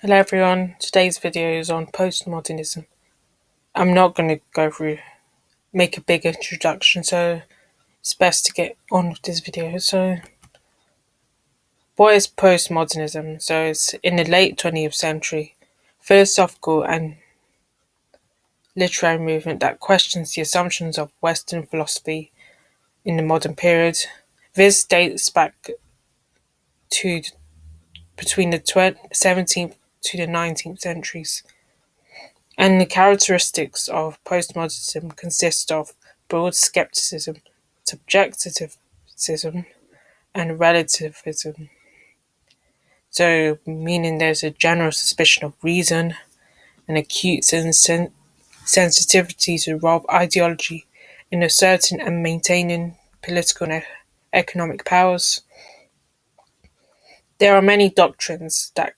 Hello everyone, today's video is on postmodernism. I'm not going to make a big introduction, so it's best to get on with this video. So, what is postmodernism? So, it's in the late 20th century, philosophical and literary movement that questions the assumptions of Western philosophy in the modern period. This dates back to between the 17th to the 19th centuries. And the characteristics of postmodernism consist of broad skepticism, subjectivism, and relativism. So, meaning there's a general suspicion of reason, an acute sensitivity to role of ideology in asserting and maintaining political and economic powers. There are many doctrines that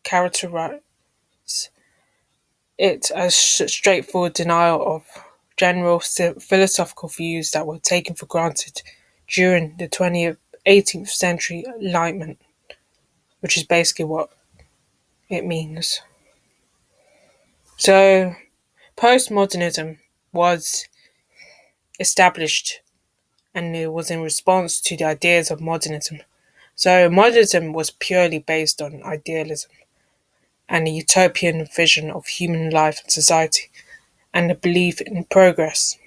characterize it as straightforward denial of general philosophical views that were taken for granted during the 20th, 18th century Enlightenment, which is basically what it means. So, postmodernism was established and it was in response to the ideas of modernism. So, modernism was purely based on idealism and a utopian vision of human life and society and a belief in progress.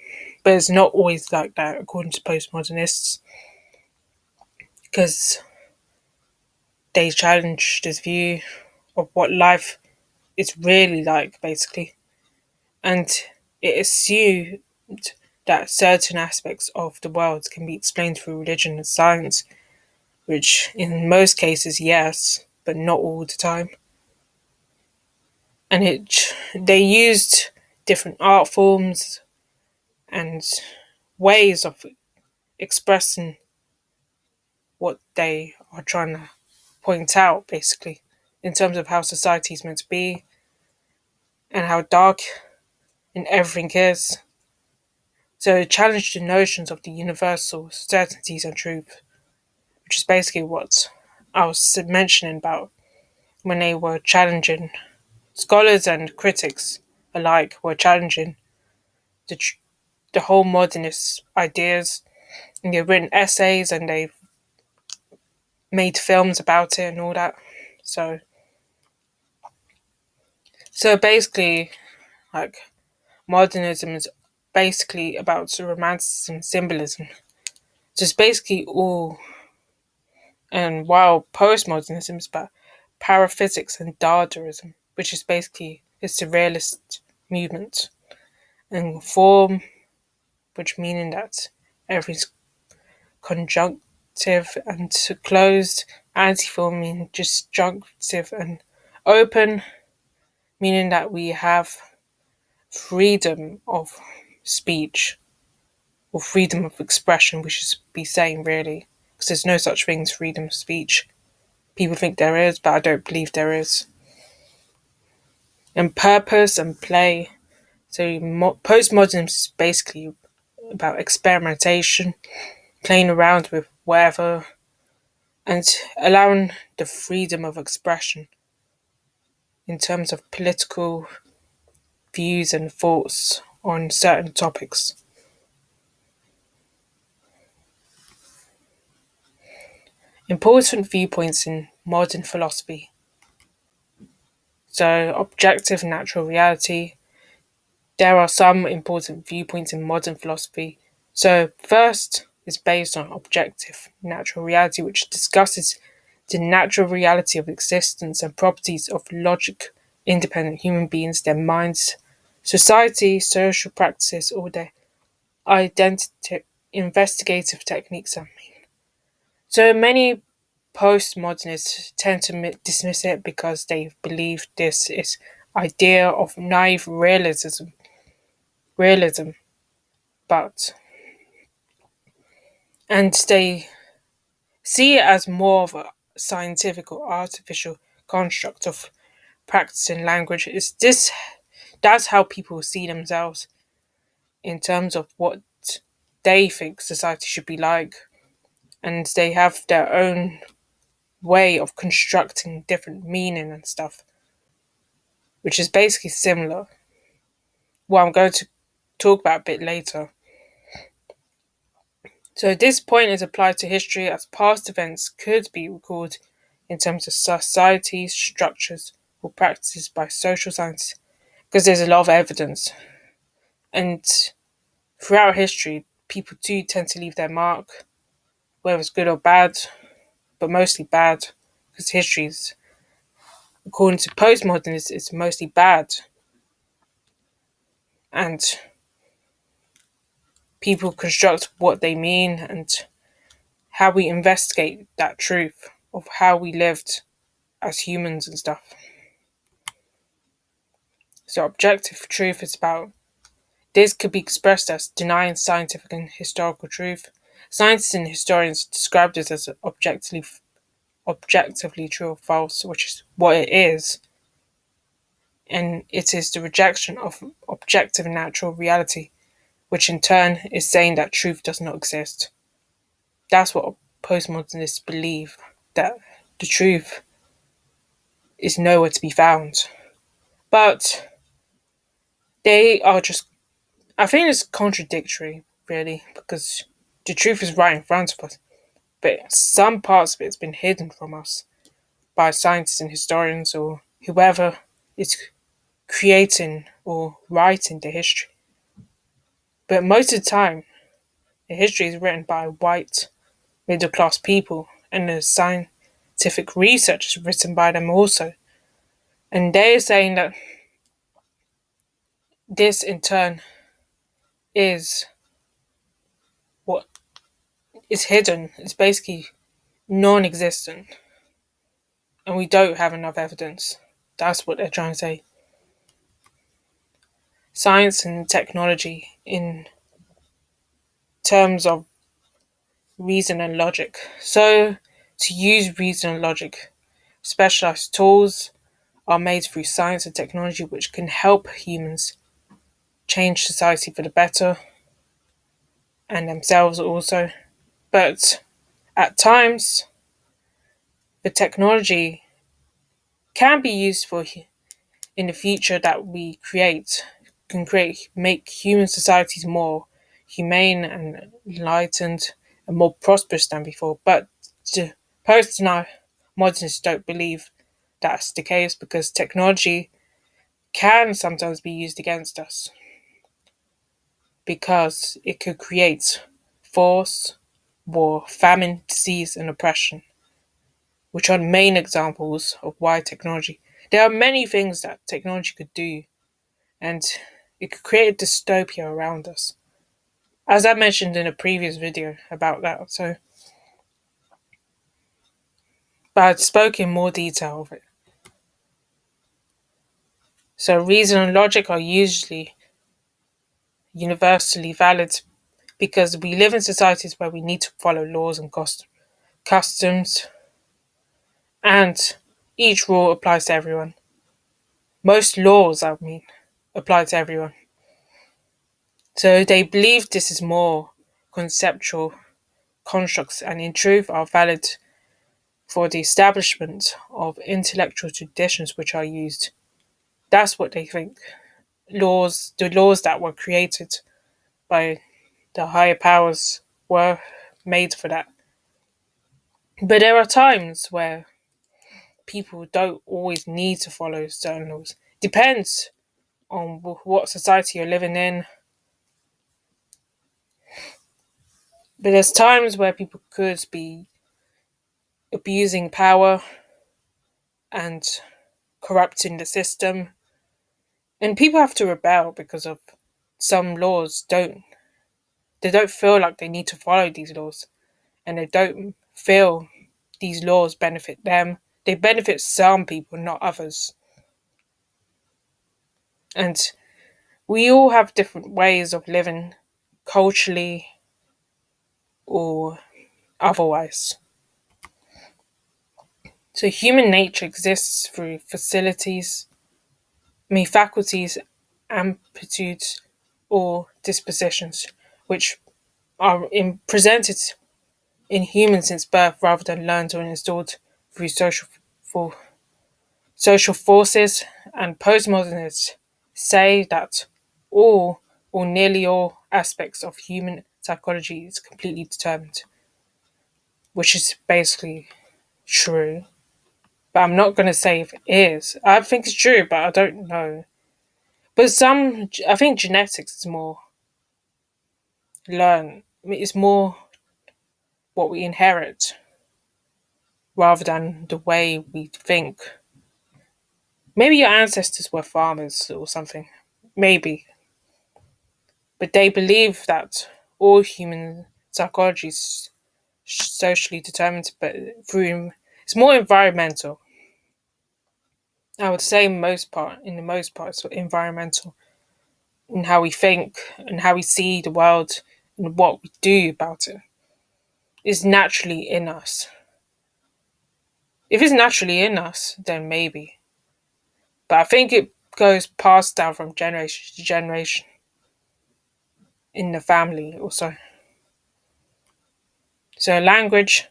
But it's not always like that, according to postmodernists, because they challenge this view of what life is really like, basically. And it assumed that certain aspects of the world can be explained through religion and science, which in most cases, yes, but not all the time. And they used different art forms and ways of expressing what they are trying to point out, basically, in terms of how society is meant to be and how dark and everything is. So it challenged the notions of the universal certainties and truth, which is basically what I was mentioning about when they were challenging scholars and critics alike were challenging the the whole modernist ideas, and they've written essays and they've made films about it and all that. So so basically, like, modernism is basically about romanticism and symbolism. So it's basically all, and while postmodernism is about paraphysics and Dadaism, which is basically a surrealist movement, and form, which meaning that everything's conjunctive and closed, anti-form meaning disjunctive and open, meaning that we have freedom of speech or freedom of expression, we should be saying, really, because there's no such thing as freedom of speech. People think there is, but I don't believe there is. And purpose and play. So postmodernism is basically about experimentation, playing around with whatever, and allowing the freedom of expression in terms of political views and thoughts on certain topics. Important viewpoints in modern philosophy. So, objective natural reality. There are some important viewpoints in modern philosophy. So, first is based on objective natural reality, which discusses the natural reality of existence and properties of logic independent human beings, their minds, society, social practices, or their identity investigative techniques. So many postmodernists tend to dismiss it because they believe this is idea of naive realism, but and they see it as more of a scientific or artificial construct of practicing language. Is this That's how people see themselves in terms of what they think society should be like, and they have their own way of constructing different meaning and stuff. which is basically similar. What I'm going to talk about a bit later. So this point is applied to history as past events could be recalled in terms of societies, structures, or practices by social science, because there's a lot of evidence. And throughout history, people do tend to leave their mark, whether it's good or bad, but mostly bad, because history is, according to postmodernism, it's mostly bad. And people construct what they mean and how we investigate that truth of how we lived as humans and stuff. So objective truth is about this could be expressed as denying scientific and historical truth. Scientists and historians describe this as objectively true or false, which is what it is. And it is the rejection of objective natural reality, which in turn is saying that truth does not exist. That's what postmodernists believe, that the truth is nowhere to be found. But they are just, I think it's contradictory, really, because the truth is right in front of us, but some parts of it's been hidden from us by scientists and historians or whoever is creating or writing the history. But most of the time, the history is written by white middle class people, and the scientific research is written by them also. And they're saying that this in turn is what is hidden. It's basically non existent, and we don't have enough evidence. That's what they're trying to say. Science and technology, in terms of reason and logic. So, to use reason and logic, specialized tools are made through science and technology which can help humans change society for the better and themselves also. But at times, the technology can be used for in the future that we create, can create, make human societies more humane and enlightened and more prosperous than before. But the modernists don't believe that's the case, because technology can sometimes be used against us, because it could create force, war, famine, disease, and oppression, which are main examples of why technology. There are many things that technology could do, and it could create a dystopia around us, as I mentioned in a previous video about that. So, but I spoke in more detail of it. So, reason and logic are usually universally valid because we live in societies where we need to follow laws and customs, and each rule applies to everyone. Most laws, I mean, apply to everyone. So they believe this is more conceptual constructs and in truth are valid for the establishment of intellectual traditions which are used. That's what they think. The laws that were created by the higher powers were made for that. But there are times where people don't always need to follow certain laws. Depends on what society you're living in. But there's times where people could be abusing power and corrupting the system. And people have to rebel because of some laws they don't feel like they need to follow these laws, and they don't feel these laws benefit them. They benefit some people, not others. And we all have different ways of living culturally or otherwise. So human nature exists through faculties, amplitudes, or dispositions, which are presented in humans since birth rather than learned or installed through for, social forces and postmodernists say that all or nearly all aspects of human psychology is completely determined, which is basically true. But I'm not going to say if it is. I think it's true, but I don't know. But I think genetics is more learned. I mean, it's more what we inherit rather than the way we think. Maybe your ancestors were farmers or something. Maybe. But they believe that all human psychology is socially determined, but through it's more environmental. I would say in the most part, it's environmental in how we think and how we see the world and what we do about it. It's naturally in us. If it's naturally in us, then maybe. But I think it goes passed down from generation to generation in the family also. So language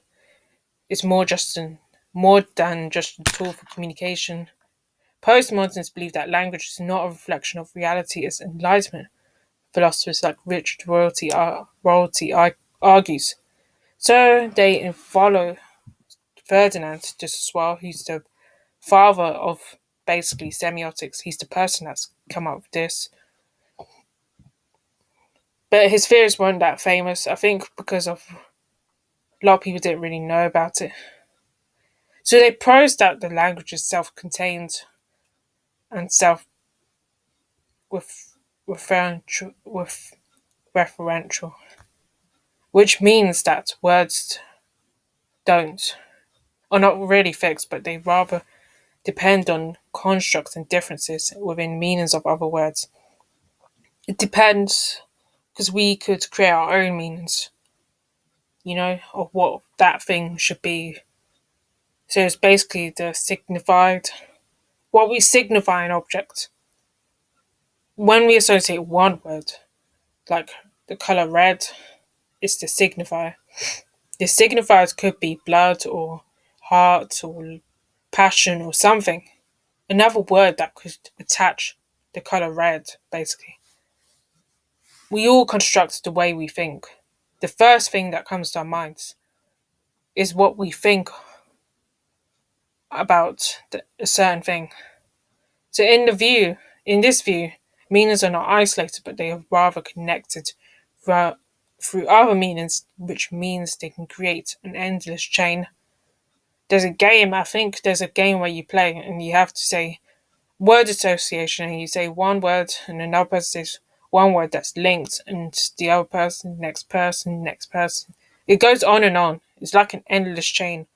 is more than just a tool for communication. Postmodernists believe that language is not a reflection of reality as enlightenment philosophers like argues. So they follow Ferdinand de Saussure, who's the father of basically semiotics. He's the person that's come up with this. But his theories weren't that famous, I think, because of a lot of people didn't really know about it. So they posed that the language is self-contained and self with with referential, which means that words don't are not really fixed, but they rather depend on constructs and differences within meanings of other words. It depends because we could create our own meanings, of what that thing should be. So it's basically the signified, what we signify an object. When we associate one word, like the color red, is the signifier. The signifiers could be blood or heart or passion or something. Another word that could attach the color red, basically. We all construct the way we think. The first thing that comes to our minds is what we think about a certain thing. So in this view, meanings are not isolated, but they are rather connected through, through other meanings, which means they can create an endless chain. I think there's a game where you play and you have to say word association and you say one word and another person says one word that's linked and the other person, next person, next person. It goes on and on. It's like an endless chain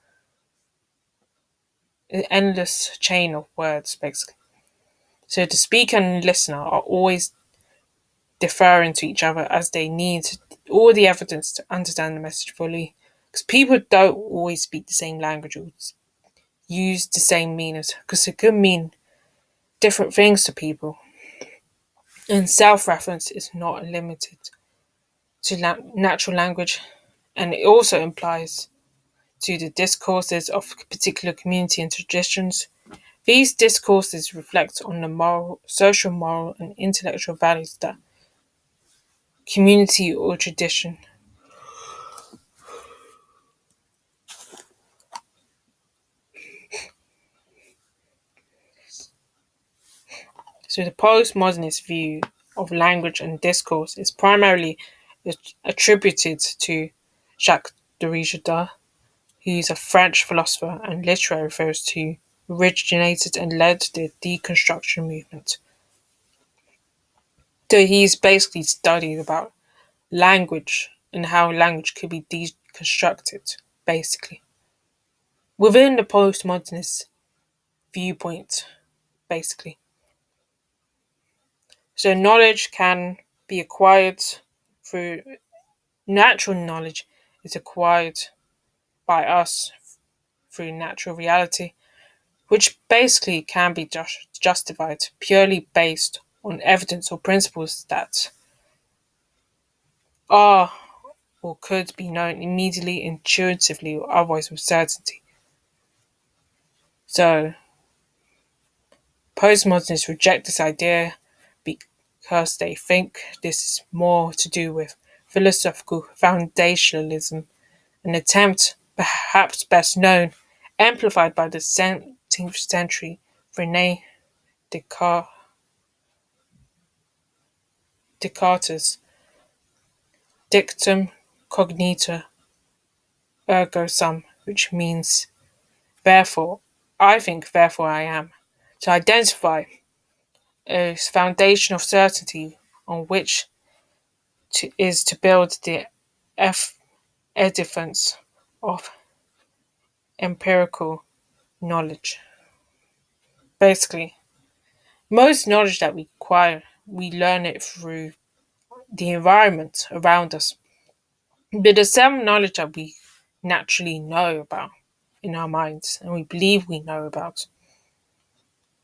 of words, basically. So the speaker and listener are always deferring to each other as they need all the evidence to understand the message fully. Because people don't always speak the same language or use the same meanings, because it could mean different things to people. And self reference is not limited to natural language, and it also implies to the discourses of a particular community and traditions. These discourses reflect on the social, moral, and intellectual values that community or tradition. So the postmodernist view of language and discourse is primarily attributed to Jacques Derrida, who's a French philosopher and literary theorist who originated and led the deconstruction movement. So he's basically studied about language and how language could be deconstructed, basically. Within the postmodernist viewpoint, basically. So knowledge can be acquired through natural knowledge is acquired by us through natural reality, which basically can be justified purely based on evidence or principles that are or could be known immediately, intuitively, or otherwise with certainty. So Postmodernists reject this idea because they think this is more to do with philosophical foundationalism, an attempt perhaps best known, amplified by the 17th century Rene Descartes' dictum cognita ergo sum, which means therefore, I think, therefore I am, to identify a foundation of certainty on which is to build the edifice of empirical knowledge. Basically, most knowledge that we acquire, we learn it through the environment around us. But there's some knowledge that we naturally know about in our minds and we believe we know about,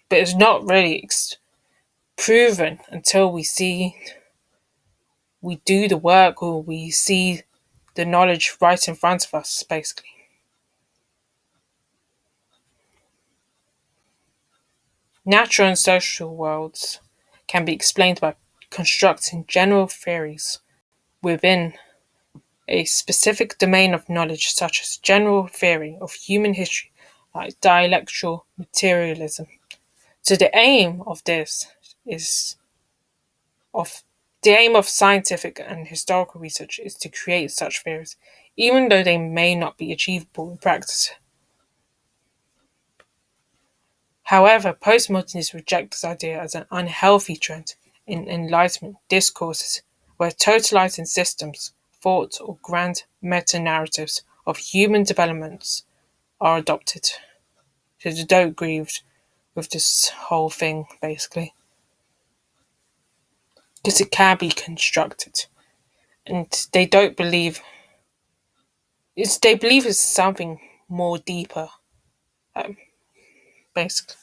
but it's not really proven until we do the work or we see the knowledge right in front of us, basically. Natural and social worlds can be explained by constructing general theories within a specific domain of knowledge, such as general theory of human history, like dialectical materialism. So is of the aim of scientific and historical research is to create such theories, even though they may not be achievable in practice. However, postmodernists reject this idea as an unhealthy trend in Enlightenment discourses, where totalizing systems, thought, or grand meta-narratives of human developments are adopted. So they don't agree with this whole thing, basically, because it can be constructed, and they don't believe they believe it's something more deeper, um, basically.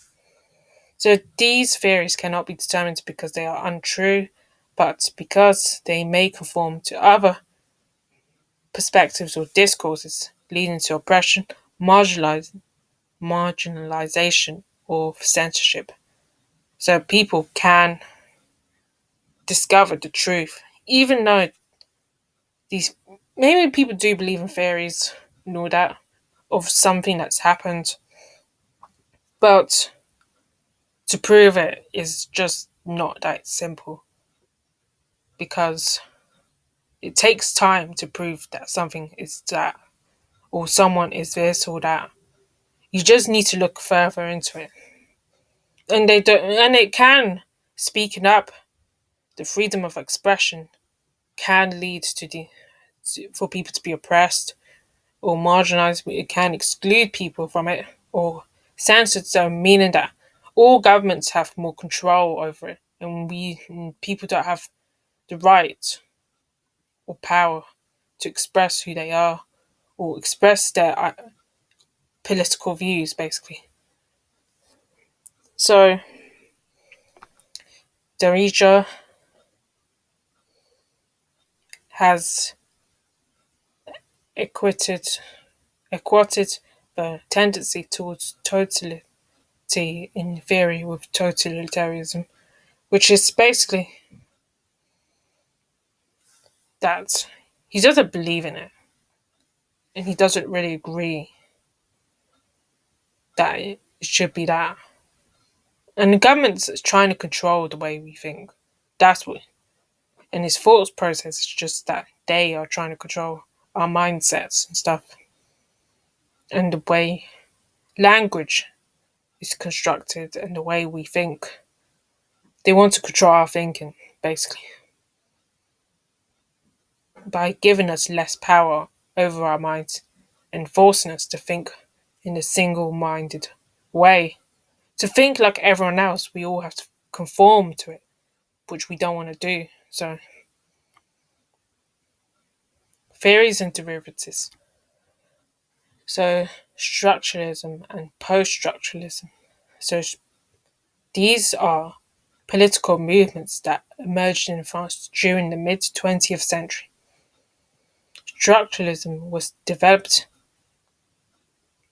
So these theories cannot be determined because they are untrue, but because they may conform to other perspectives or discourses, leading to oppression, marginalization, or censorship. So people can discover the truth, even though these maybe people do believe in theories and all that of something that's happened, but to prove it is just not that simple because it takes time to prove that something is that or someone is this or that. You just need to look further into it. And they don't and it can speaking up, the freedom of expression can lead for people to be oppressed or marginalized. It can exclude people from it or censor them, meaning that all governments have more control over it and people don't have the right or power to express who they are or express their political views, basically. So, Darija has equated the tendency towards totality in theory with totalitarianism, which is basically that he doesn't believe in it and he doesn't really agree that it should be that. And the government's trying to control the way we think. That's what. And his thought process is just that they are trying to control our mindsets and stuff. And the way language is constructed and the way we think. They want to control our thinking, basically, by giving us less power over our minds and forcing us to think in a single minded way. To think like everyone else, we all have to conform to it, which we don't want to do. So, theories and derivatives. So, structuralism and post structuralism. So, these are political movements that emerged in France during the mid 20th century. Structuralism was developed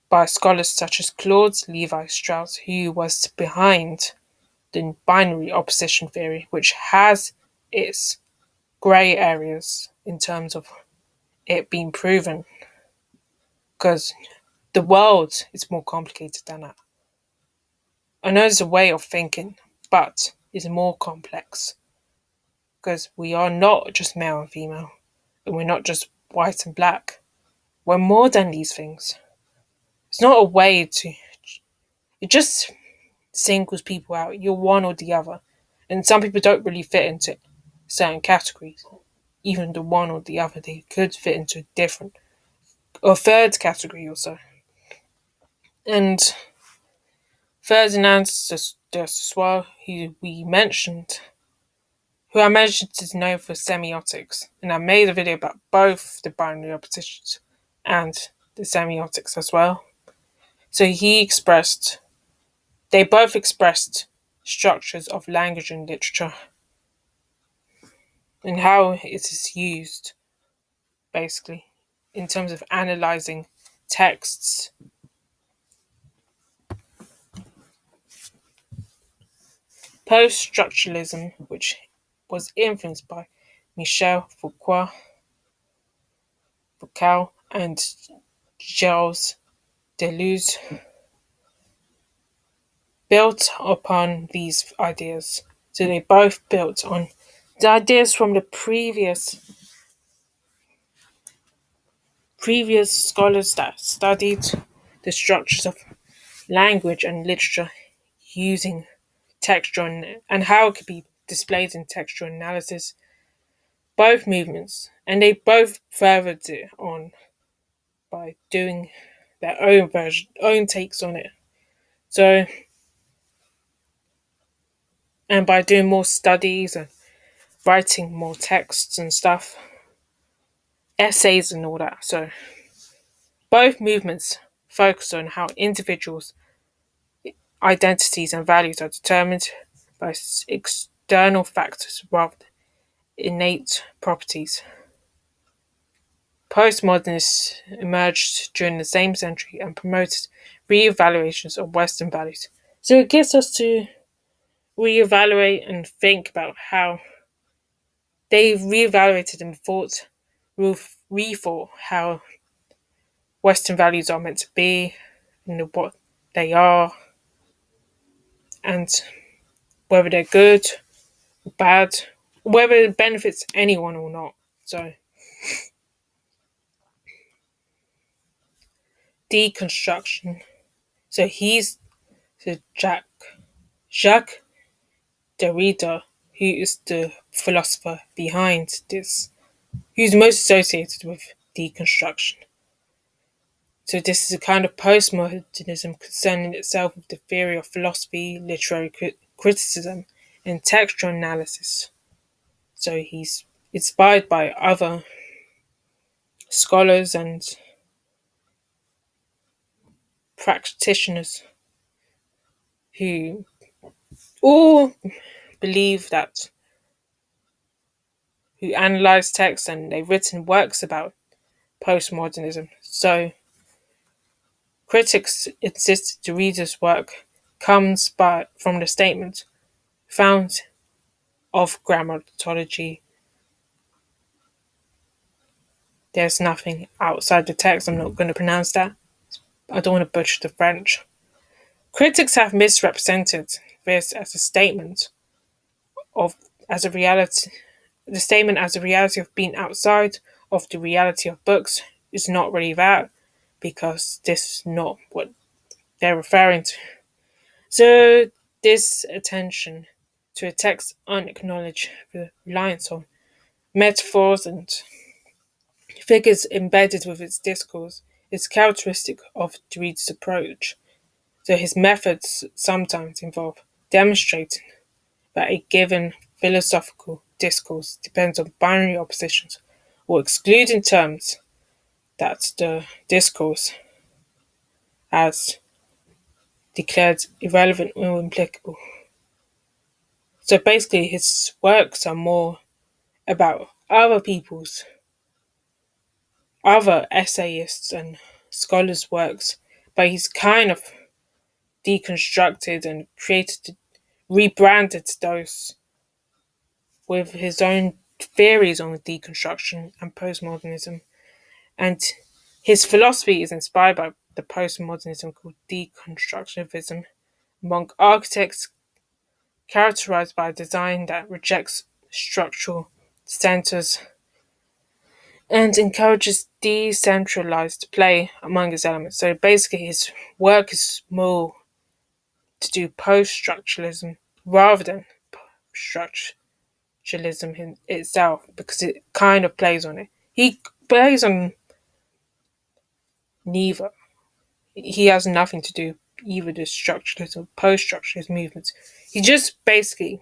by scholars such as Claude Levi Strauss, who was behind the binary opposition theory, which has its grey areas in terms of it being proven, because the world is more complicated than that. I know there's a way of thinking, but it's more complex because we are not just male and female, and we're not just white and black. We're more than these things. It's not a way to. It just singles people out. You're one or the other, and some people don't really fit into certain categories. Even the one or the other, they could fit into a different or third category or so. And Ferdinand de Saussure, who I mentioned is known for semiotics, and I made a video about both the binary oppositions and the semiotics as well. So they both expressed structures of language and literature and how it is used, basically, in terms of analysing texts. Post-structuralism, which was influenced by Michel Foucault and Gilles Deleuze, built upon these ideas. So they both built on the ideas from the previous scholars that studied the structures of language and literature using textual and how it could be displayed in textual analysis. Both movements, and they both furthered it on by doing their own takes on it. So, and by doing more studies and writing more texts and stuff, essays and all that. So, both movements focus on how individuals' identities and values are determined by external factors rather than innate properties. Postmodernists emerged during the same century and promoted re-evaluations of Western values. So it gets us to re-evaluate and think about how they re-evaluated and rethought how Western values are meant to be and what they are and whether they're good, bad, whether it benefits anyone or not. So deconstruction. So he's so Jacques Derrida, who is the philosopher behind this, who's most associated with deconstruction. So this is a kind of postmodernism concerning itself with the theory of philosophy, literary criticism, and textual analysis. So he's inspired by other scholars and practitioners who all believe that, who analyze texts and they've written works about postmodernism. So critics insist the reader's work comes from the statement found of grammatology. There's nothing outside the text. I'm not going to pronounce that. I don't want to butcher the French. Critics have misrepresented this as a statement of as a reality. The statement as a reality of being outside of the reality of books is not really that, because this is not what they're referring to. So this attention to a text unacknowledged reliance on metaphors and figures embedded with its discourse is characteristic of Derrida's approach. So his methods sometimes involve demonstrating that a given philosophical discourse depends on binary oppositions or excluding terms that the discourse has declared irrelevant or implicable. So basically, his works are more about other essayists and scholars' works, but he's kind of deconstructed and created rebranded those with his own theories on deconstruction and postmodernism. And his philosophy is inspired by the postmodernism called deconstructivism among architects, characterized by a design that rejects structural centers and encourages decentralized play among its elements. So basically, his work is more to do post structuralism rather than structuralism itself because it kind of plays on it. He plays on neither. He has nothing to do either the structuralist or post structuralist movements. He just basically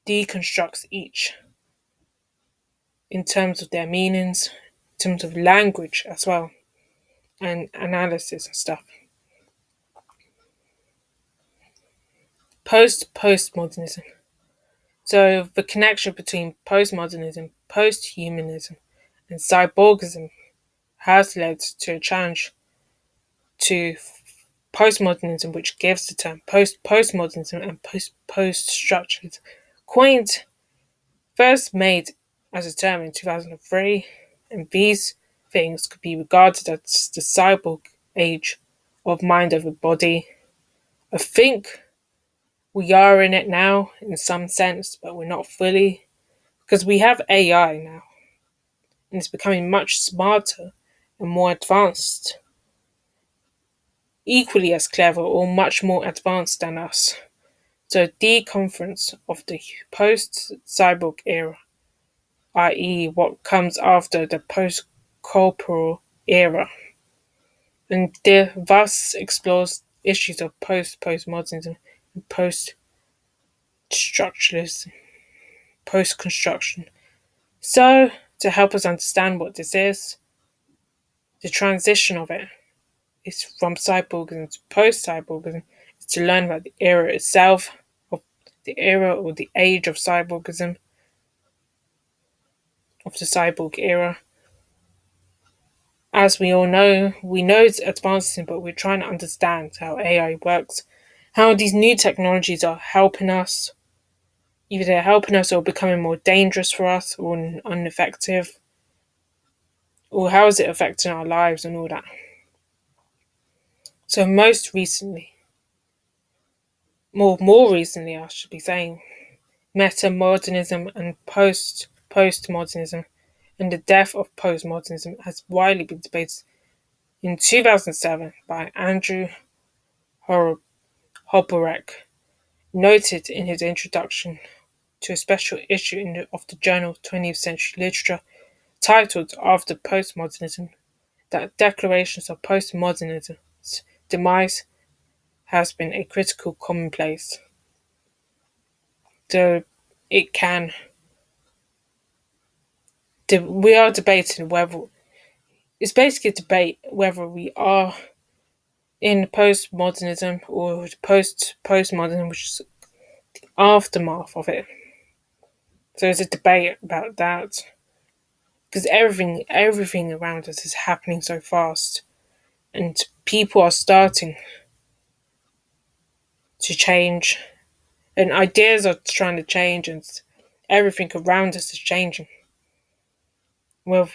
deconstructs each in terms of their meanings, in terms of language as well, and analysis and stuff. Postmodernism. So the connection between postmodernism, posthumanism, and cyborgism has led to a challenge to postmodernism, which gives the term postmodernism and post structuralism. Coined first made as a term in 2003, and these things could be regarded as the cyborg age of mind over body. I think we are in it now in some sense, but we're not fully because we have AI now and it's becoming much smarter and more advanced, equally as clever or much more advanced than us. So, deconference of the post cyborg era, i.e., what comes after the post corporal era, and thus explores issues of postmodernism and post structuralism, post construction. So, to help us understand what this is, the transition of it is from cyborgism to post cyborgism, is to learn about the era itself, of the era or the age of cyborgism, of the cyborg era. As we know it's advancing, but we're trying to understand how AI works, how these new technologies are helping us. Either they're helping us or becoming more dangerous for us or ineffective, or how is it affecting our lives and all that. So most recently, more recently, I should be saying, metamodernism and postmodernism and the death of postmodernism has widely been debated. In 2007, by Andrew Hoborek, noted in his introduction to a special issue of the journal 20th Century Literature titled After Postmodernism, that declarations of postmodernism's demise has been a critical commonplace. So it can. We are debating whether it's basically a debate whether we are in postmodernism or postmodernism, which is the aftermath of it. So there's a debate about that because everything around us is happening so fast, and people are starting to change, and ideas are trying to change, and everything around us is changing. Well,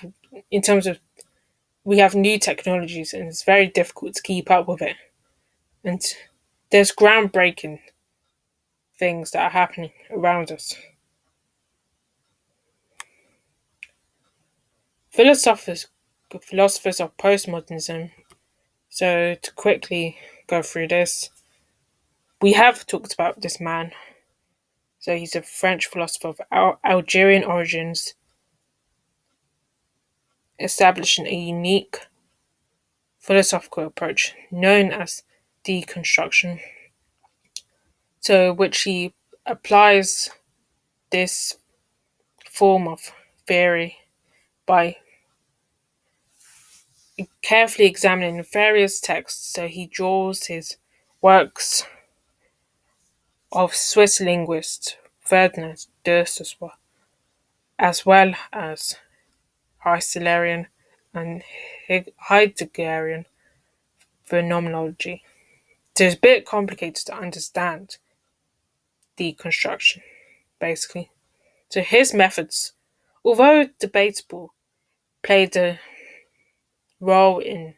in terms of we have new technologies, and it's very difficult to keep up with it. And there's groundbreaking things that are happening around us. Philosophers, philosophers of postmodernism. So to quickly go through this, we have talked about this man. So he's a French philosopher of Algerian origins, establishing a unique philosophical approach known as deconstruction. So which he applies this form of theory by carefully examining various texts. So he draws his works of Swiss linguist Ferdinand Saussure, as well as Heislerian and Heideggerian phenomenology. So it's a bit complicated to understand deconstruction, basically. So his methods, although debatable, played a role in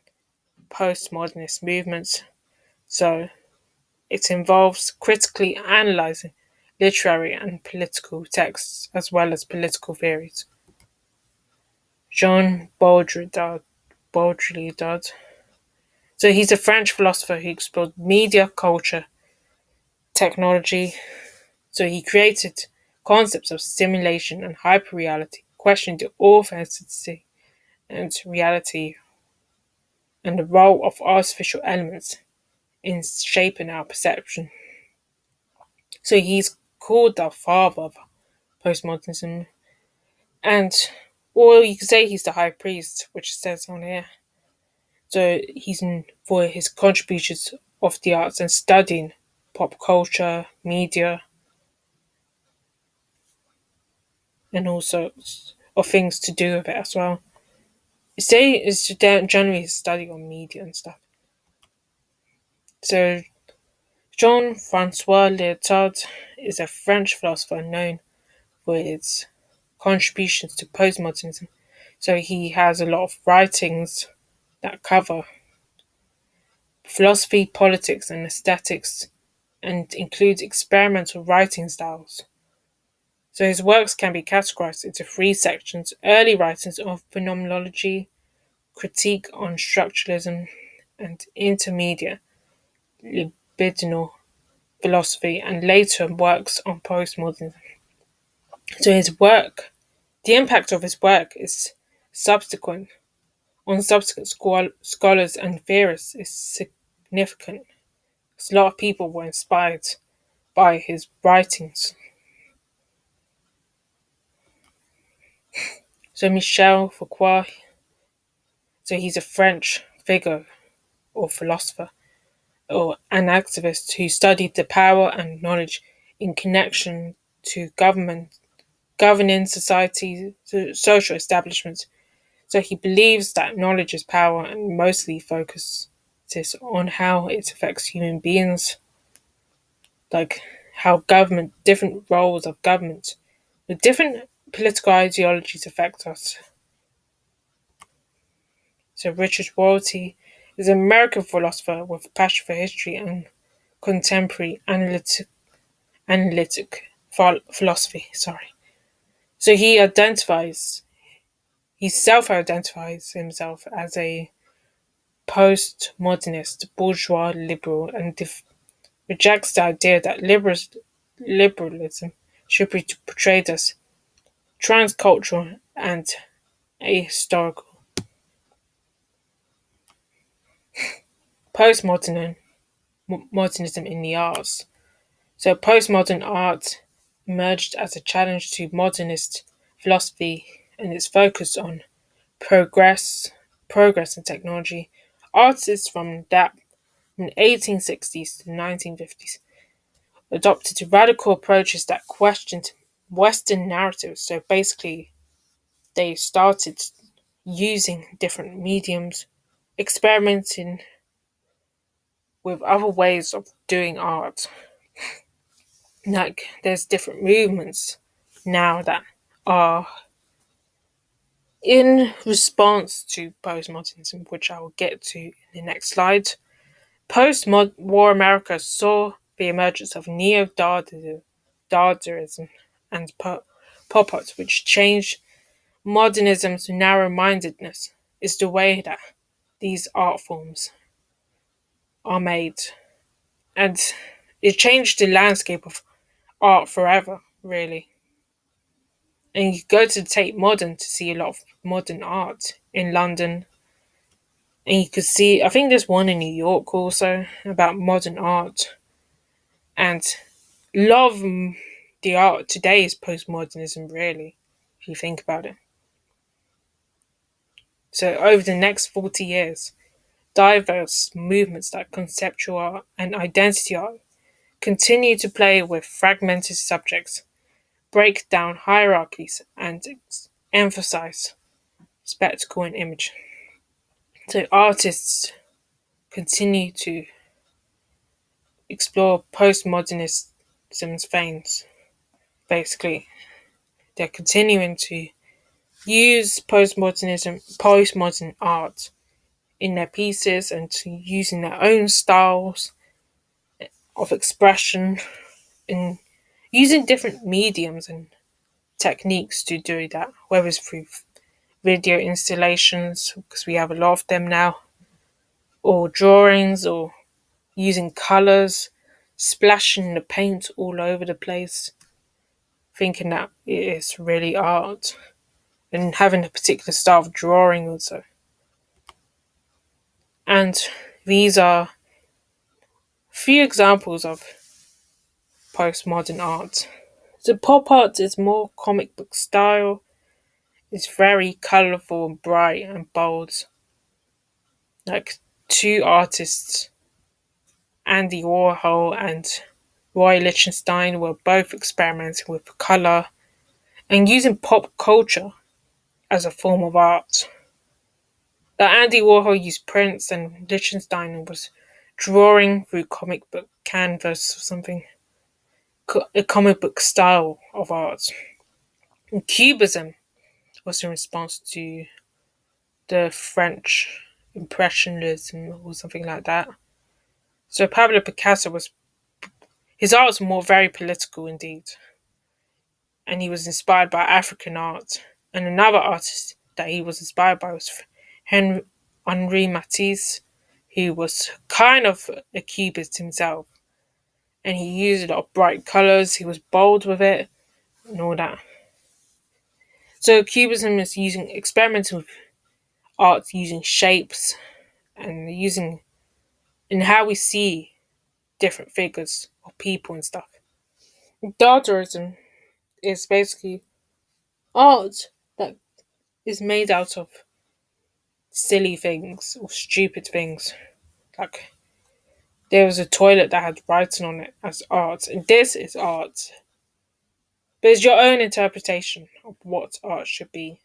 postmodernist movements. So it involves critically analysing literary and political texts as well as political theories. Jean Baudrillard. So he's a French philosopher who explored media, culture, technology. So he created concepts of simulation and hyperreality, questioned the authenticity and reality and the role of artificial elements in shaping our perception. So he's called the father of postmodernism, and or you could say he's the high priest, which it says on here. So he's in for his contributions of the arts and studying pop culture, media, and all sorts of things to do with it as well. You say it's generally his study on media and stuff. So Jean-Francois Lyotard is a French philosopher known for his contributions to postmodernism. So he has a lot of writings that cover philosophy, politics, and aesthetics, and includes experimental writing styles. So his works can be categorized into three sections: early writings of phenomenology, critique on structuralism, and intermediate libidinal philosophy, and later works on postmodernism. So his work, the impact of his work is subsequent on subsequent scholars and theorists is significant. A lot of people were inspired by his writings. So Michel Foucault, so he's a French figure or philosopher or an activist who studied the power and knowledge in connection to government, governing society, social establishments. So he believes that knowledge is power and mostly focuses on how it affects human beings, like how government, different roles of government, the different political ideologies affect us. So Richard Rorty is an American philosopher with a passion for history and contemporary analytic philosophy. Sorry. So he self-identifies himself as a postmodernist, bourgeois liberal, and rejects the idea that liberalism should be portrayed as transcultural and ahistorical. Postmodernism in the arts. So postmodern art emerged as a challenge to modernist philosophy and its focus on progress, progress and technology. Artists from the 1860s to the 1950s adopted radical approaches that questioned Western narratives. So basically, they started using different mediums, experimenting with other ways of doing art. Like, there's different movements now that are in response to postmodernism, which I will get to in the next slide. Post-war America saw the emergence of neo-Dadaism and pop art, which changed modernism's narrow-mindedness. Is the way that these art forms are made, and it changed the landscape of art forever, really. And you go to the Tate Modern to see a lot of modern art in London, and you could see, I think there's one in New York also about modern art, and love the art today is postmodernism, really, if you think about it. So over the next 40 years, diverse movements like conceptual art and identity art continue to play with fragmented subjects, break down hierarchies, and emphasize spectacle and image. So artists continue to explore postmodernist veins. Basically, they're continuing to use postmodern art in their pieces and to using their own styles of expression and using different mediums and techniques to do that, whether it's through video installations, because we have a lot of them now, or drawings, or using colours, splashing the paint all over the place, thinking that it is really art, and having a particular style of drawing also. And these are few examples of postmodern art. The pop art is more comic book style. It's very colourful and bright and bold. Like two artists, Andy Warhol and Roy Lichtenstein, were both experimenting with colour and using pop culture as a form of art. That Andy Warhol used prints and Lichtenstein was drawing through comic book canvas or something, a comic book style of art. And Cubism was in response to the French Impressionism or something like that. So Pablo Picasso was his art was more very political indeed, and he was inspired by African art. And another artist that he was inspired by was Henri Matisse, who was kind of a cubist himself, and he used a lot of bright colours. He was bold with it and all that. So Cubism is using experimenting with art, using shapes and using in how we see different figures or people and stuff. Dadaism is basically art that is made out of silly things or stupid things. Like there was a toilet that had writing on it as art, and this is art. But it's your own interpretation of what art should be.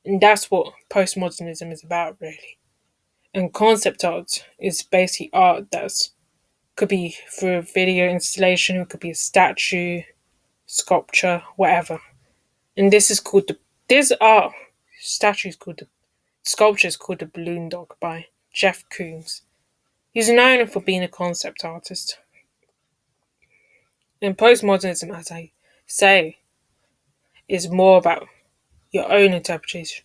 And that's what postmodernism is about, really. And concept art is basically art that's could be through a video installation, it could be a statue, sculpture, whatever. And this art statue is called the sculpture is called the Balloon Dog by Jeff Koons. He's known for being a concept artist. And postmodernism, as I say, is more about your own interpretation,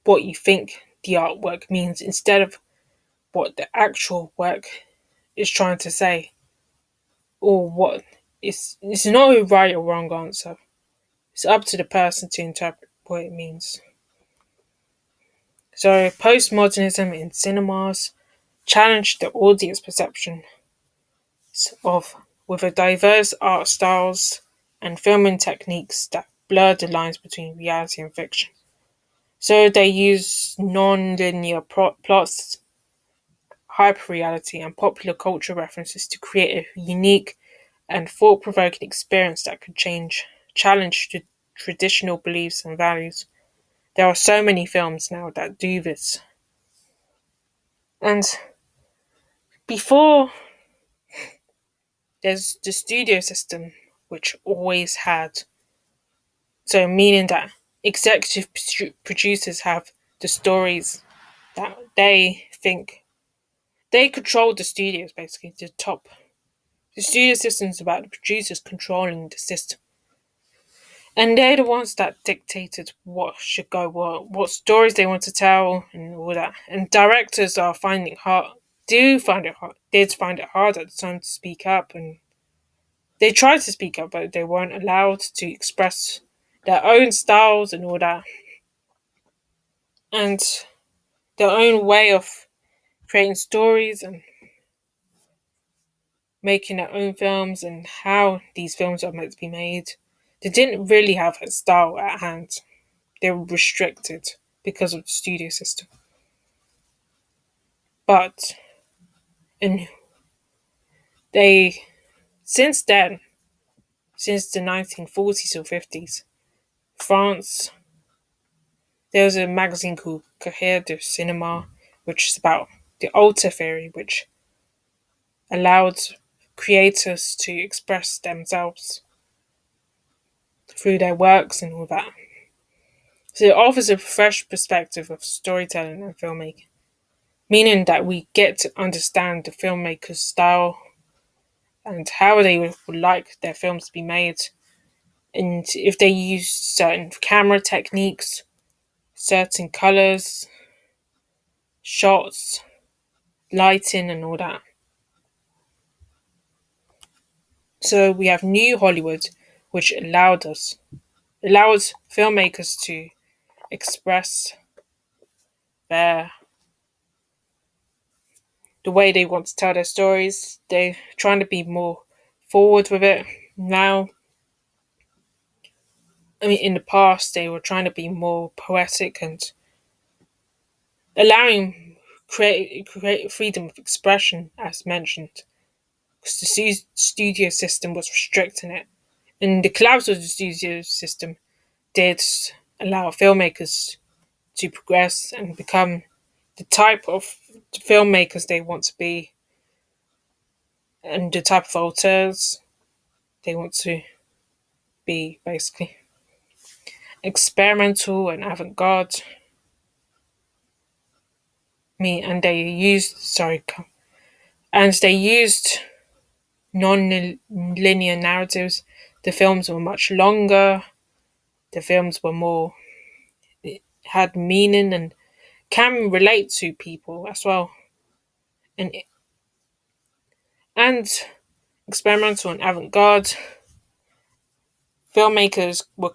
what you think the artwork means instead of what the actual work is trying to say, or what it's not a right or wrong answer. It's up to the person to interpret what it means. So postmodernism in cinemas challenged the audience perception of with a diverse art styles and filming techniques that blur the lines between reality and fiction. So they use non-linear plots, hyperreality, and popular culture references to create a unique and thought-provoking experience that could challenge traditional beliefs and values. There are so many films now that do this. And before, there's the studio system, which always had, so meaning that executive producers have the stories that they think they control the studios, basically the top. The studio system is about the producers controlling the system, and they're the ones that dictated what should go what stories they want to tell, and all that. And directors are finding hard, do find it hard, did find it hard at the time to speak up, and they tried to speak up, but they weren't allowed to express their own styles and all that, and their own way of creating stories and making their own films and how these films are meant to be made. They didn't really have a style at hand. They were restricted because of the studio system. But and they since then, since the 1940s or 50s, France, there was a magazine called Cahiers de Cinema, which is about the alter theory, which allowed creators to express themselves through their works and all that. So it offers a fresh perspective of storytelling and filmmaking, meaning that we get to understand the filmmaker's style and how they would like their films to be made, and if they use certain camera techniques, certain colors, shots, lighting, and all that. So we have New Hollywood, which allows filmmakers to express their the way they want to tell their stories. They're trying to be more forward with it now. I mean, in the past, they were trying to be more poetic and allowing create freedom of expression, as mentioned, because the studio system was restricting it. And the collapse of the studio system did allow filmmakers to progress and become the type of filmmakers they want to be and the type of auteurs they want to be, basically. Experimental and avant garde. Me and they used non-linear narratives. The films were much longer. The films were more had meaning and can relate to people as well. And experimental and avant-garde filmmakers were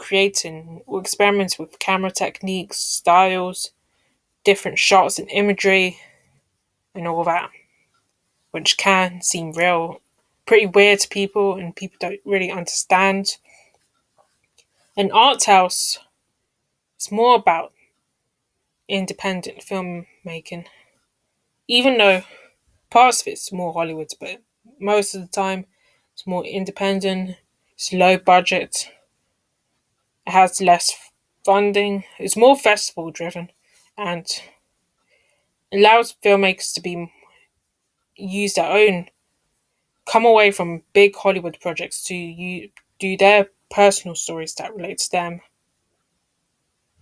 experimenting with camera techniques, styles, different shots and imagery, and all that, which can seem pretty weird to people, and people don't really understand. An art house is more about independent filmmaking, even though parts of it's more Hollywood, but most of the time it's more independent, it's low budget, it has less funding, it's more festival driven, and allows filmmakers to be use their own come away from big Hollywood projects to do their personal stories that relate to them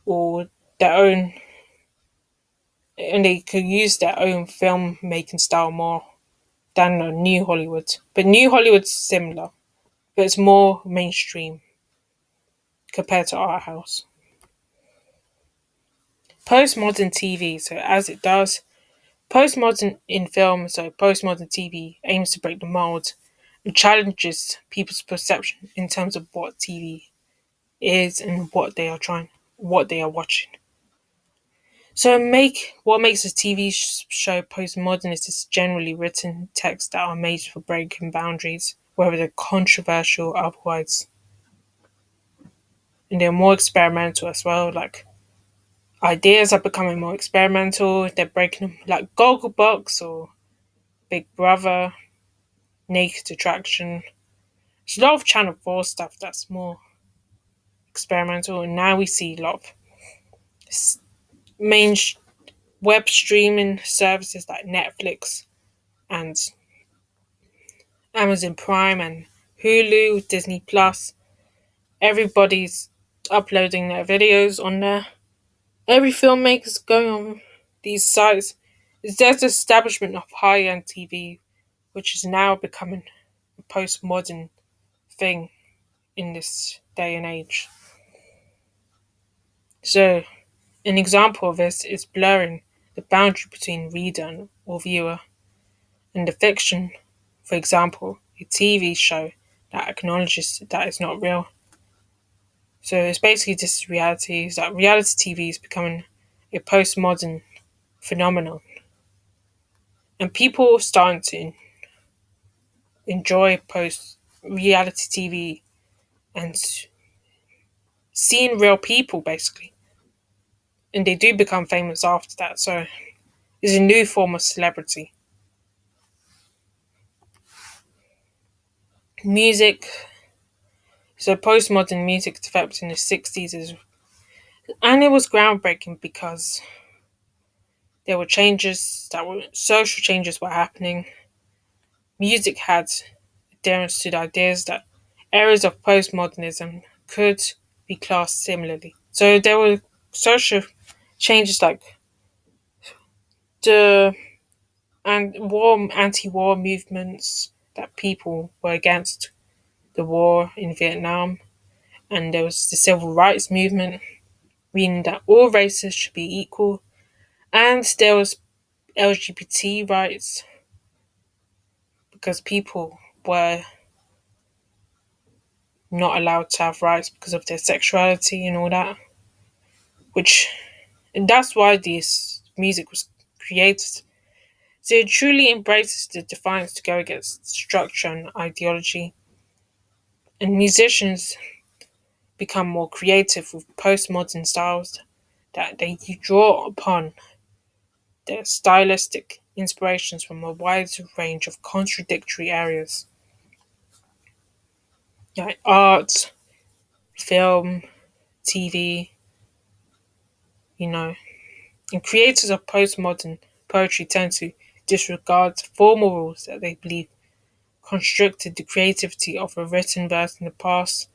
or their own, and they could use their own filmmaking style more than a New Hollywood. But New Hollywood's similar, but it's more mainstream compared to art house. Postmodern TV, so as it does, postmodern in film, so postmodern TV aims to break the mold and challenges people's perception in terms of what TV is and what they are watching. So what makes a TV show postmodern is it's generally written texts that are made for breaking boundaries, whether they're controversial or otherwise. And they're more experimental as well, like ideas are becoming more experimental, they're breaking them like Gogglebox or Big Brother, Naked Attraction. There's a lot of Channel 4 stuff that's more experimental, and now we see a lot of main web streaming services like Netflix and Amazon Prime and Hulu, Disney Plus. Everybody's uploading their videos on there. Every filmmaker's going on these sites. There's the establishment of high-end TV, which is now becoming a postmodern thing in this day and age. So, an example of this is blurring the boundary between reader or viewer and the fiction. For example, a TV show that acknowledges that it's not real. So it's basically just reality. Is that reality TV is becoming a postmodern phenomenon, and people are starting to enjoy post reality TV and seeing real people basically, and they do become famous after that. So it's a new form of celebrity. Music. So postmodern music developed in the 60s and it was groundbreaking because there were social changes were happening. Music had adherence to the ideas that areas of postmodernism could be classed similarly. So there were social changes like the anti-war movements that people were against the war in Vietnam, and there was the civil rights movement, meaning that all races should be equal, and there was LGBT rights because people were not allowed to have rights because of their sexuality and all that. Which and that's why this music was created. So it truly embraces the defiance to go against structure and ideology. And musicians become more creative with postmodern styles that they draw upon their stylistic inspirations from a wide range of contradictory areas like art, film, TV, you know. And creators of postmodern poetry tend to disregard formal rules that they believe constricted the creativity of a written verse in the past.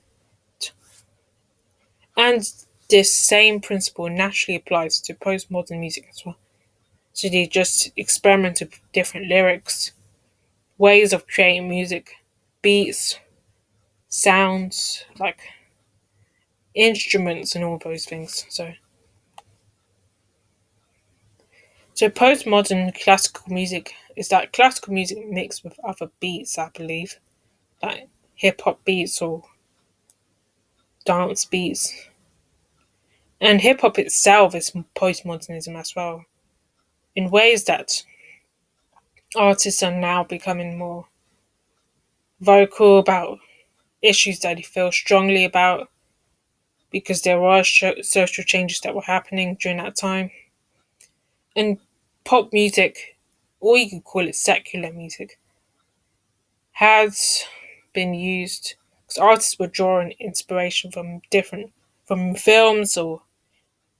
And this same principle naturally applies to postmodern music as well. So they just experiment with different lyrics, ways of creating music, beats, sounds, like instruments and all those things. So postmodern classical music is that classical music mixed with other beats, I believe, like hip hop beats or dance beats. And hip hop itself is postmodernism as well, in ways that artists are now becoming more vocal about issues that they feel strongly about because there were social changes that were happening during that time. And pop music, or you could call it secular music, has been used because artists were drawing inspiration from films or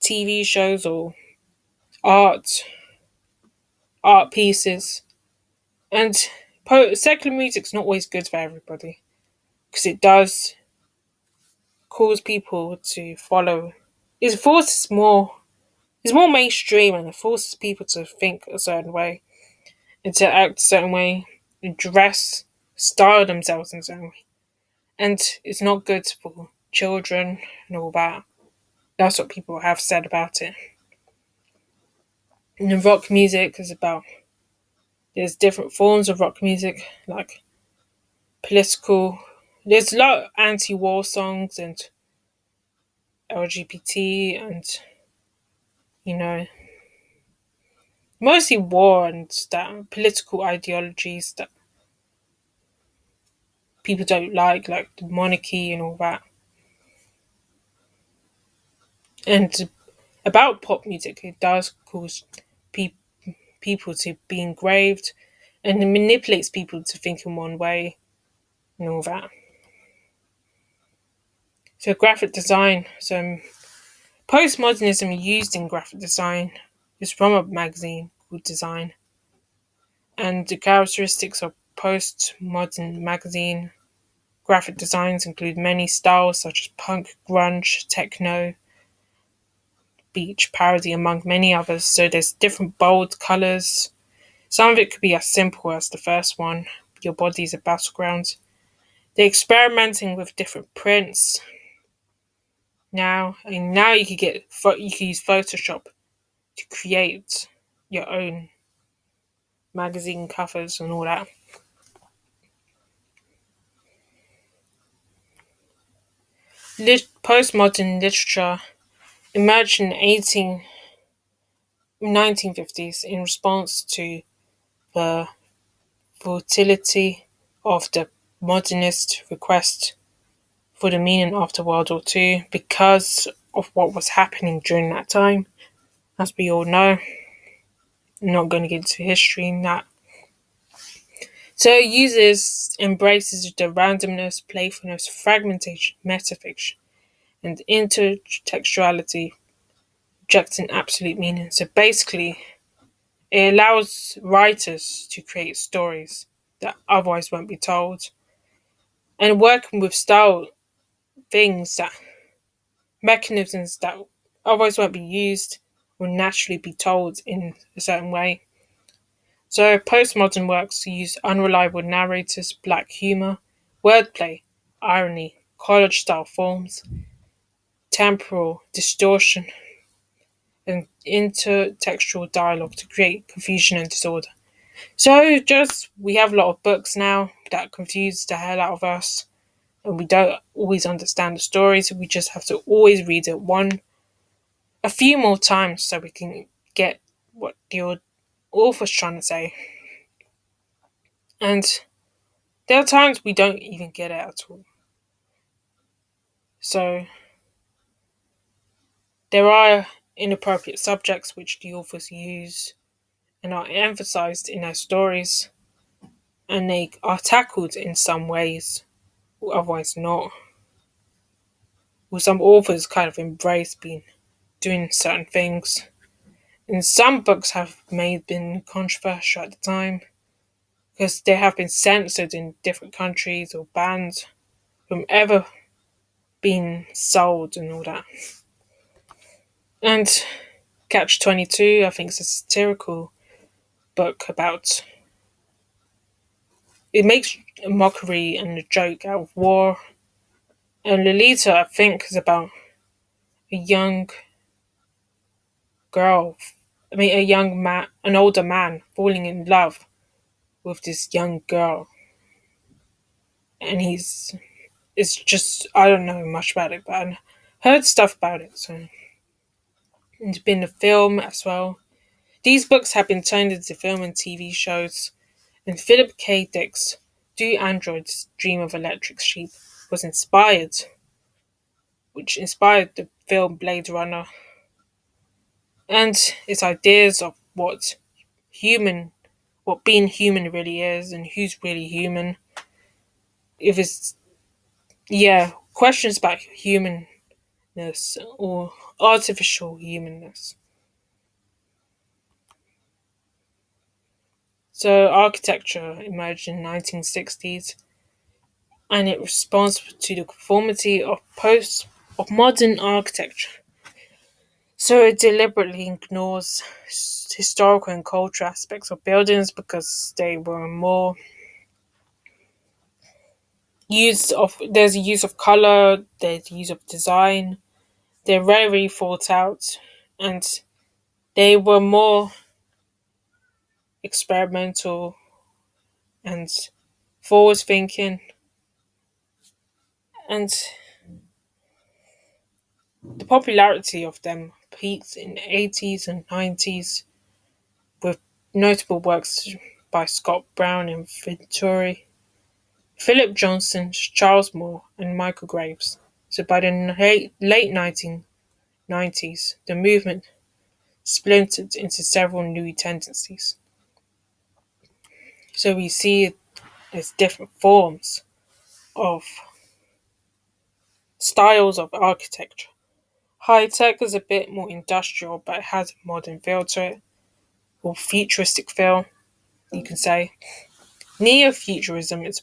TV shows or art art pieces. And secular music's not always good for everybody because it does cause people to follow. It forces more. It's more mainstream and it forces people to think a certain way and to act a certain way, and dress, style themselves in a certain way. And it's not good for children and all that. That's what people have said about it. And the rock music is about there's different forms of rock music, like political. There's a lot of anti-war songs and LGBT and you know mostly war and that political ideologies that people don't like the monarchy and all that. And about pop music, it does cause pe- people to be engraved and it manipulates people to think in one way and all that. So graphic design. So postmodernism used in graphic design is from a magazine called Design. And the characteristics of postmodern magazine graphic designs include many styles such as punk, grunge, techno, beach, parody, among many others. So there's different bold colours. Some of it could be as simple as the first one, your body is a battleground. They're experimenting with different prints now, and now you can use Photoshop to create your own magazine covers and all that. Postmodern literature emerged in the 1950s in response to the volatility of the modernist request for the meaning after World War II because of what was happening during that time. As we all know, I'm not going to get into history in that. So it embraces the randomness, playfulness, fragmentation, metafiction, and intertextuality, rejecting absolute meaning. So basically, it allows writers to create stories that otherwise won't be told. and working with style things that mechanisms that otherwise won't be used will naturally be told in a certain way. So postmodern works use unreliable narrators, black humour, wordplay, irony, college style forms, temporal distortion, and intertextual dialogue to create confusion and disorder. So just we have a lot of books now that confuse the hell out of us, and we don't always understand the stories. We just have to always read it a few more times so we can get what the author's trying to say. And there are times we don't even get it at all. So there are inappropriate subjects which the authors use and are emphasized in their stories, and they are tackled in some ways, or otherwise not. Well, some authors kind of embrace being doing certain things. And some books have made been controversial at the time because they have been censored in different countries or banned from ever being sold and all that. And Catch 22, I think it's a satirical book about it makes a mockery and a joke out of war. And Lolita, I think, is about a young girl, a young man, an older man falling in love with this young girl. And it's just, I don't know much about it, but I heard stuff about it. So it's been a film as well. These books have been turned into film and TV shows. And Philip K. Dick's Do Androids Dream of Electric Sheep was inspired, which inspired the film Blade Runner and its ideas of human, what being human really is and who's really human. If it's, yeah, questions about humanness or artificial humanness. So architecture emerged in the 1960s and it responds to the conformity of modern architecture. So it deliberately ignores historical and cultural aspects of buildings because they were more there's a use of color, there's use of design. They're very thought out and they were more experimental and forward thinking. And the popularity of them peaked in the 80s and 90s with notable works by Scott Brown and Venturi, Philip Johnson, Charles Moore, and Michael Graves. So by the late 1990s, the movement splintered into several new tendencies. So we see it as different forms of styles of architecture. High tech is a bit more industrial, but it has a modern feel to it, or futuristic feel, you can say. Neo-futurism is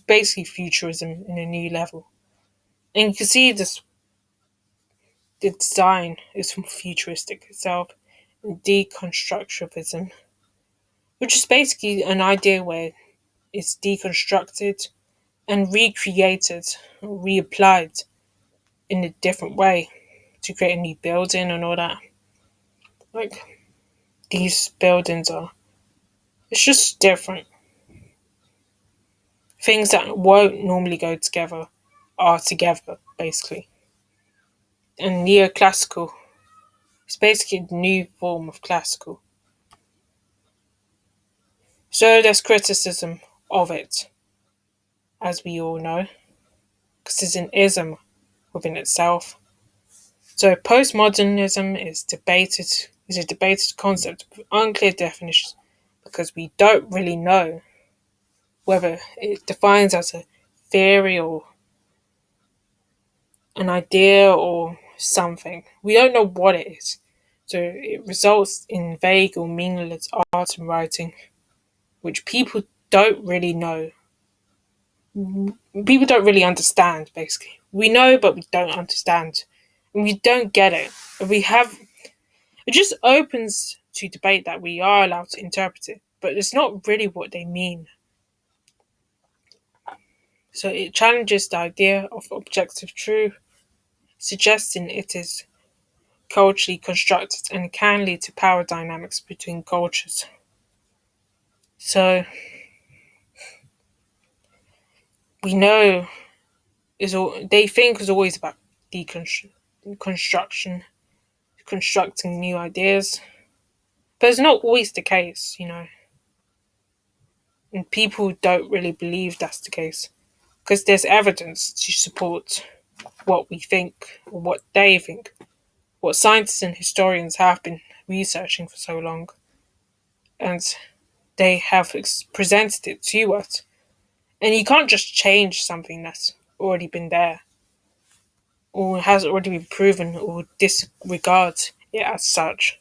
basically futurism in a new level. And you can see the design is from futuristic itself, and deconstructivism, which is basically an idea where it's deconstructed and recreated or reapplied in a different way to create a new building and all that. Like these buildings are, it's just different. Things that won't normally go together are together, basically. And neoclassical is basically a new form of classical. So there's criticism of it, as we all know, because it's an ism within itself. So postmodernism is a debated concept with unclear definitions because we don't really know whether it defines as a theory or an idea or something. We don't know what it is. So it results in vague or meaningless art and writing, which people don't really know people don't really understand. Basically, we know, but we don't understand, and we don't get it. We have it just opens to debate that we are allowed to interpret it, but it's not really what they mean. So it challenges the idea of objective truth, suggesting it is culturally constructed and can lead to power dynamics between cultures. So we know is all they think is always about deconstruction, constructing new ideas, but it's not always the case, and people don't really believe that's the case because there's evidence to support what we think or what they think, what scientists and historians have been researching for so long, and they have presented it to us. And you can't just change something that's already been there or has already been proven or disregard it as such.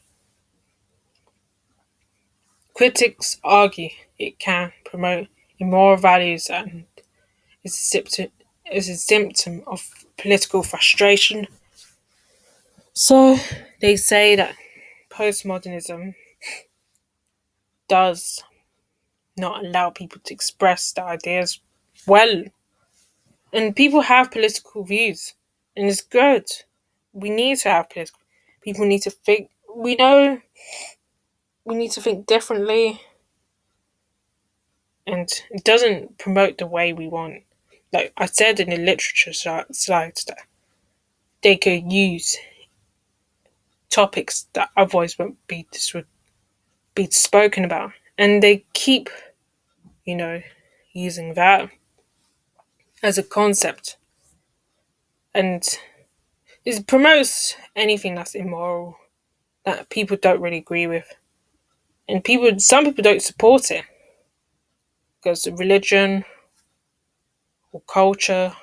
Critics argue it can promote immoral values and is a symptom of political frustration. So they say that postmodernism does not allow people to express their ideas well. And people have political views, and it's good. We need to have political. People need to think. We know we need to think differently, and it doesn't promote the way we want. Like I said in the literature slides, that they could use topics that otherwise won't be spoken about, and they keep, you know, using that as a concept, and it promotes anything that's immoral that people don't really agree with, and some people don't support it because of religion or culture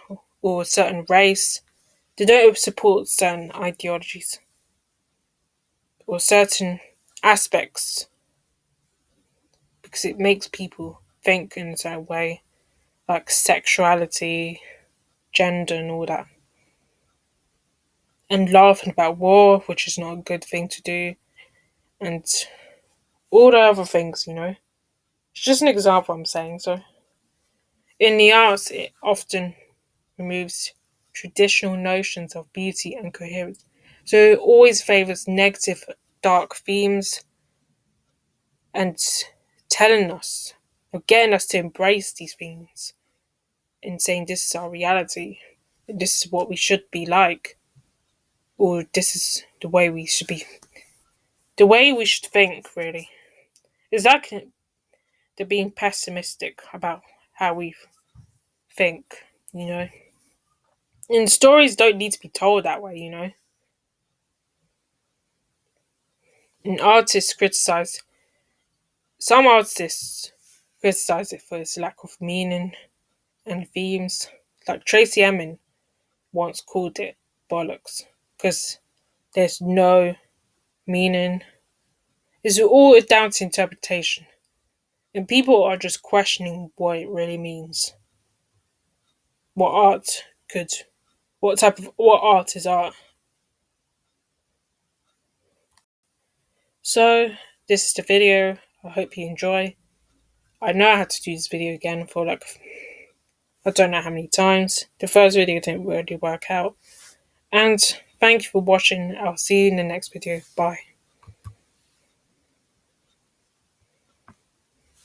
or a certain race. They don't support certain ideologies or certain aspects because it makes people think in a certain way, like sexuality, gender, and all that. And laughing about war, which is not a good thing to do, and all the other things. It's just an example I'm saying. So, in the arts, it often removes traditional notions of beauty and coherence. So, it always favours negative, dark themes and telling us, or getting us to embrace these themes and saying this is our reality, this is what we should be like, or this is the way we should be, the way we should think, really. Is that they're being pessimistic about how we think. And stories don't need to be told that way. And some artists criticize it for its lack of meaning and themes. Like Tracy Emin once called it bollocks because there's no meaning. It's all down to interpretation. And people are just questioning what it really means. What art could what art is art. So this is the video. I hope you enjoy. I know I had to do this video again for I don't know how many times. The first video didn't really work out. And thank you for watching. I'll see you in the next video. Bye.